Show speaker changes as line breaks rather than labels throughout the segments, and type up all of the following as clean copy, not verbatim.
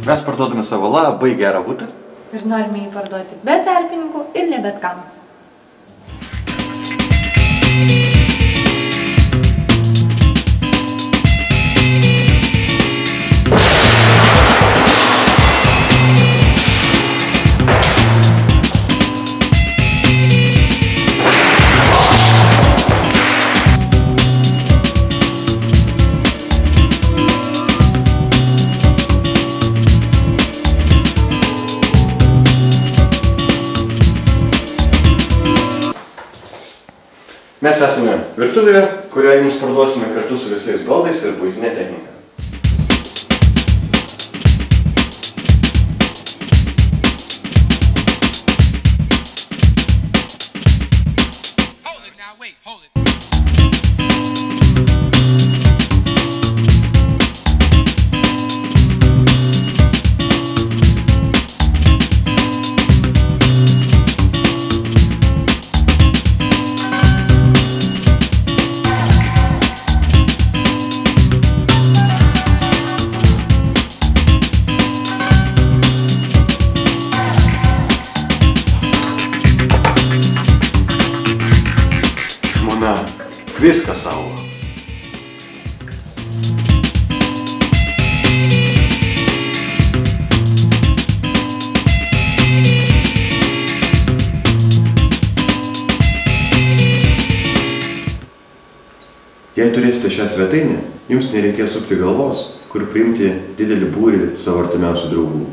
Mes parduodame savo labai gerą butą.
Ir norime jį parduoti be tarpininkų ir ne bet kam.
Mes esame virtuvėje, kurioje jums parduosime kartu su visais baldais ir buitinė technika. Viską saugo. Jei turėsite šią svetainę, jums nereikės sukti galvos, kur priimti didelį būrį savo artimiausių draugų.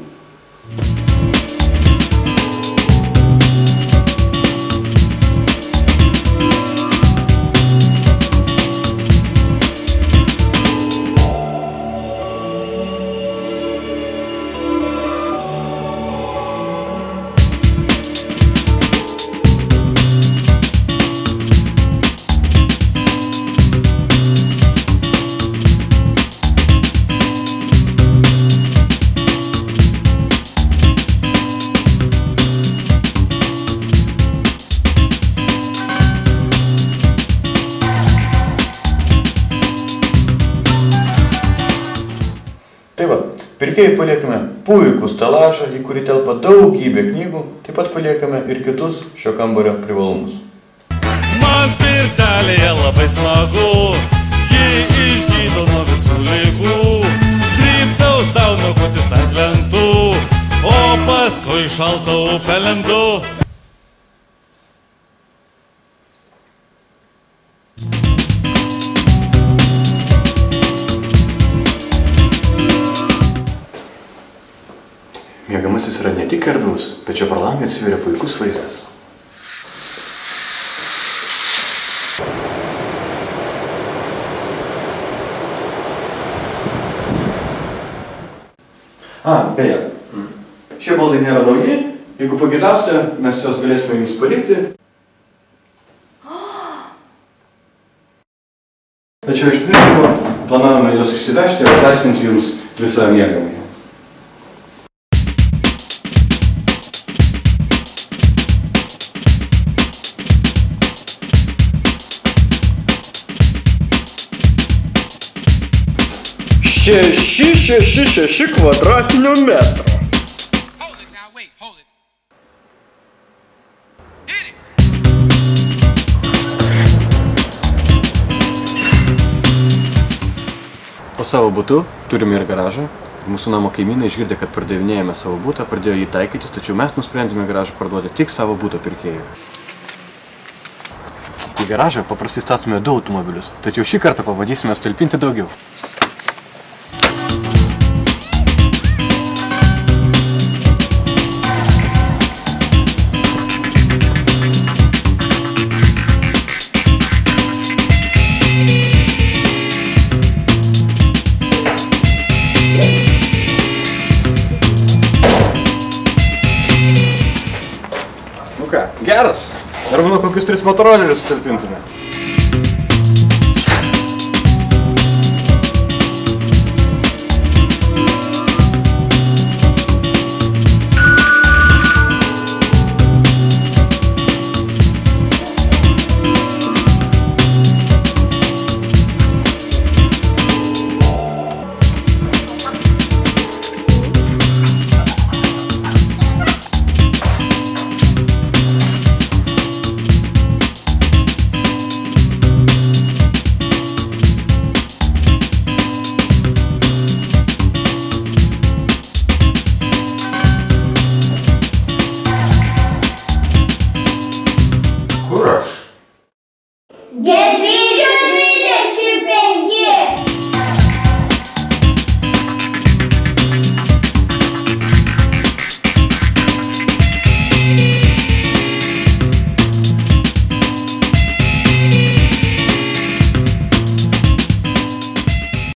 Tai va, pirkėjai paliekame puikų stelažą, į kurį telpa daugybė knygų, taip pat paliekame ir kitus šio kambario privalumus.
Man pirtelėje labai smagu, ji išgydo nuo visų ligų. Drybsau sau nuogutis ant lentų, o paskui šaltą upę lendu.
Miegamasis yra ne tik erdvus, bet čia pro langą atsiveria puikus vaizdas. Beje, šie baldai nėra nauji, jeigu pageidausite, mes juos galėsime jums palikti. Tačiau iš principo planavome juos išsivežti ir atlaisvinti jums visą miegamąjį.
Šeši kvadratinių metrų.
Po savo butu turime ir garažą. Mūsų namo kaimynai išgirdę, kad pardavinėjame savo butą, pradėjo jį taikytis, tačiau mes nusprendėme garažą parduoti tik savo buto pirkėjui. Į garažą paprastai statome 2 automobilius, tačiau šį kartą pabandysime sutalpinti daugiau. Geras. Ar manau, kokius 3 motorolerius sutalpintume?
Gedvė.